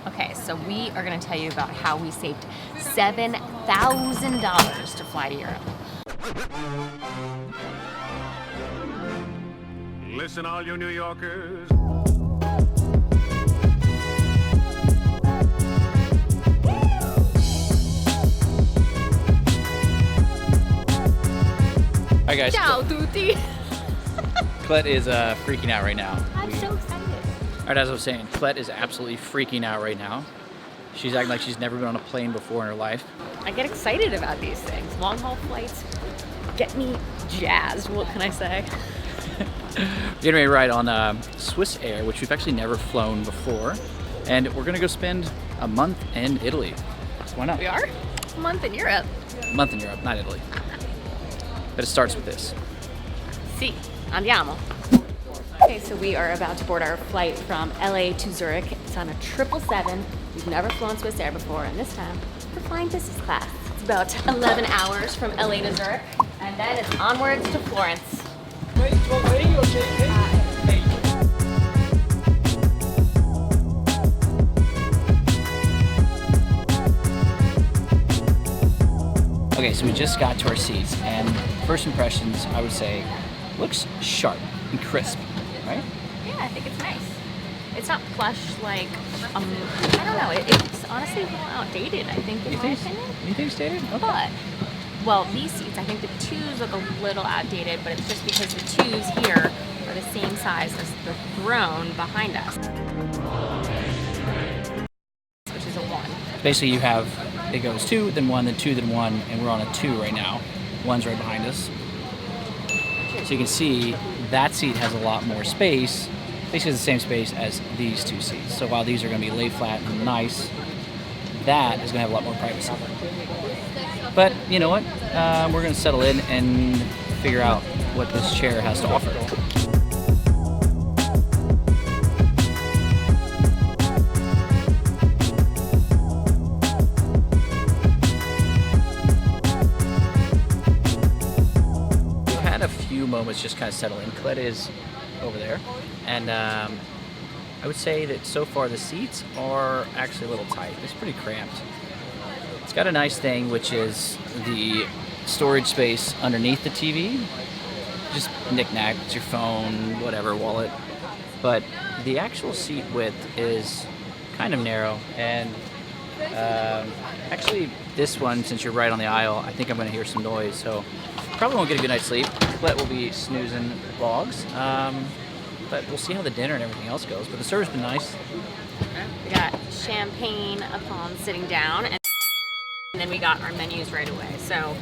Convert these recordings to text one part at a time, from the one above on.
Okay, so we are going to tell you about how we saved $7,000 to fly to Europe. Listen, all you New Yorkers. Hi guys. Ciao tutti. Colette is freaking out right now. I'm so excited. Alright, as I was saying, Colette is absolutely freaking out right now. She's acting like she's never been on a plane before in her life. I get excited about these things. Long haul flights get me jazzed. What can I say? We're getting ready to ride on Swissair, which we've actually never flown before. And we're gonna go spend a month in Italy. So why not? We are? A month in Europe. A month in Europe, not Italy. But it starts with this. Sì, andiamo. Okay, so we are about to board our flight from LA to Zurich. It's on a 777. We've never flown Swissair before, and this time we're flying business class. It's about 11 hours from LA to Zurich, and then it's onwards to Florence. Okay, so we just got to our seats, and first impressions, I would say, looks sharp and crisp, right? Yeah, I think it's nice. It's not plush like, I don't know, it's honestly a little outdated, I think, in my opinion. You think it's dated? Okay. But, well, these seats, I think the twos look a little outdated, but it's just because the twos here are the same size as the throne behind us, which is a 1. Basically, you have, it goes 2, then 1, then 2, then 1, and we're on a 2 right now. 1's right behind us. So you can see that seat has a lot more space, basically the same space as these two seats. So while these are going to be laid flat and nice, that is going to have a lot more privacy. But you know what? We're going to settle in and figure out what this chair has to offer. Moments just kind of settle in. Colette is over there, and I would say that so far the seats are actually a little tight. It's pretty cramped. It's got a nice thing, which is the storage space underneath the TV. Just knick-knack, it's your phone, whatever, wallet. But the actual seat width is kind of narrow, and actually this one, since you're right on the aisle, I think I'm going to hear some noise, so probably won't get a good night's sleep. Colette will be snoozing vlogs, but we'll see how the dinner and everything else goes. But the service has been nice. We got champagne upon sitting down, and then we got our menus right away. So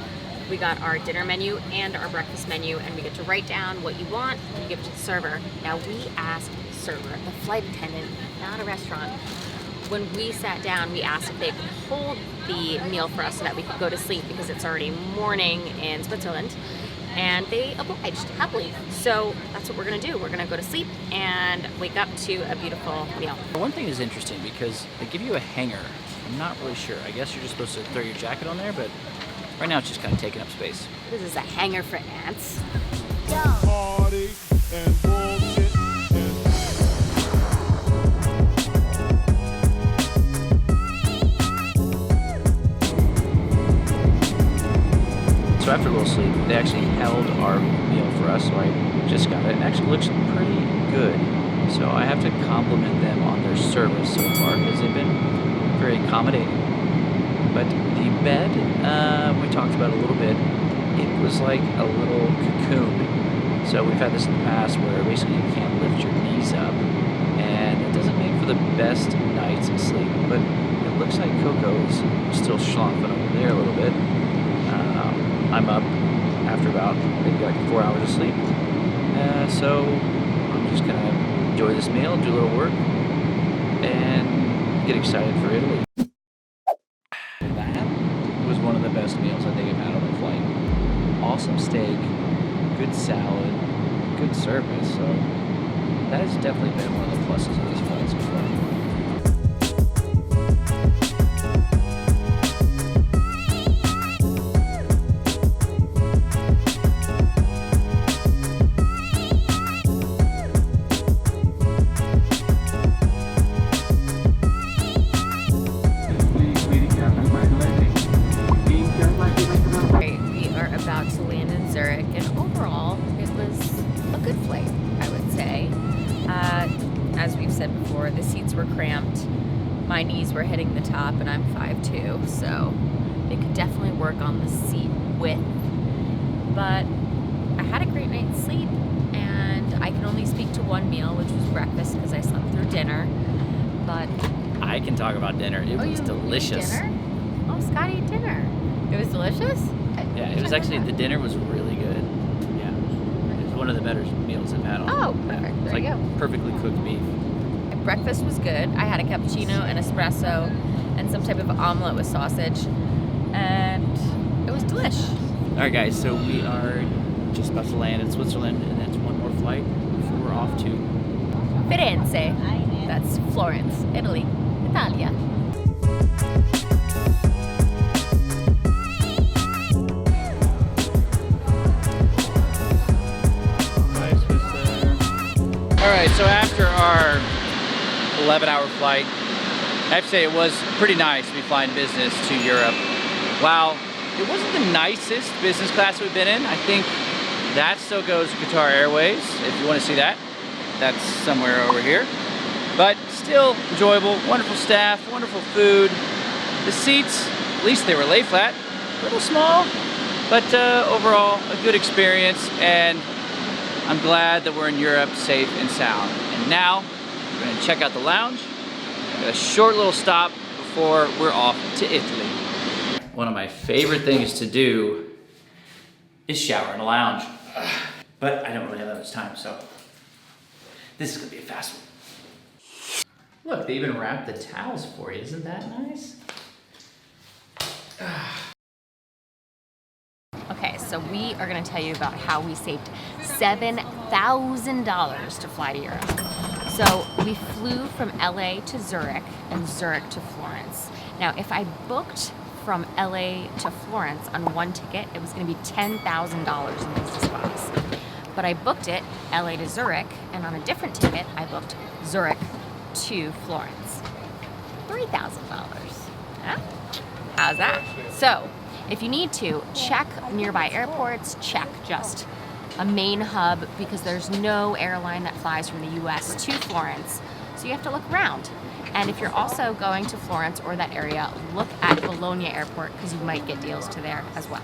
we got our dinner menu and our breakfast menu, and we get to write down what you want and you give it to the server. Now we asked the server, the flight attendant, not a restaurant. When we sat down, we asked if they could hold the meal for us so that we could go to sleep because it's already morning in Switzerland. And they obliged happily. So that's what we're gonna do. We're gonna go to sleep and wake up to a beautiful meal. One thing is interesting because they give you a hanger. I'm not really sure. I guess you're just supposed to throw your jacket on there, but right now it's just kind of taking up space. This is a hanger for ants. Party and bullshit. So after a little sleep, they actually held our meal for us, so I just got it. It actually looks pretty good. So I have to compliment them on their service so far, because they've been very accommodating. But the bed, we talked about a little bit, it was like a little cocoon. So we've had this in the past where basically you can't lift your knees up, and it doesn't make for the best night's sleep. But it looks like Coco's still schlopping over there a little bit. I'm up after about maybe like 4 hours of sleep, so I'm just gonna enjoy this meal, do a little work, and get excited for Italy. That was one of the best meals I think I've had on the flight. Awesome steak, good salad, good service, so that has definitely been one of the pluses of this flight so far. my knees were hitting the top, and I'm 5'2", so they could definitely work on the seat width. But I had a great night's sleep, and I can only speak to one meal, which was breakfast, because I slept through dinner. But I can talk about dinner. It was delicious. Dinner? Oh, Scott ate dinner. It was delicious? Yeah, it was actually, the dinner was really good. Yeah. It was one of the better meals I've had all. Oh, perfect. Yeah. It was There you like go. perfectly cooked beef. Breakfast was good. I had a cappuccino, an espresso, and some type of omelet with sausage, and it was delish. All right, guys, so we are just about to land in Switzerland, and that's one more flight before we're off to Firenze. That's Florence, Italy, Italia. All right, so after our 11-hour flight, I have to say it was pretty nice to be flying business to Europe. While it wasn't the nicest business class we've been in, I think that still goes to Qatar Airways. If you want to see that, that's somewhere over here. But still enjoyable, wonderful staff, wonderful food. The seats, at least they were lay flat, a little small, but overall a good experience, and I'm glad that we're in Europe safe and sound. And now we're going to check out the lounge, a short little stop before we're off to Italy. One of my favorite things to do is shower in a lounge, but I don't really have that much time, so this is going to be a fast one. Look, they even wrapped the towels for you. Isn't that nice? Okay, so we are going to tell you about how we saved $7,000 to fly to Europe. So we flew from LA to Zurich and Zurich to Florence. Now, if I booked from LA to Florence on one ticket, it was going to be $10,000 in business class. But I booked it LA to Zurich, and on a different ticket, I booked Zurich to Florence. $3,000. Huh? How's that? So, if you need to, check nearby airports, check just a main hub, because there's no airline that flies from the US to Florence, so you have to look around. And if you're also going to Florence or that area, look at Bologna Airport, because you might get deals to there as well.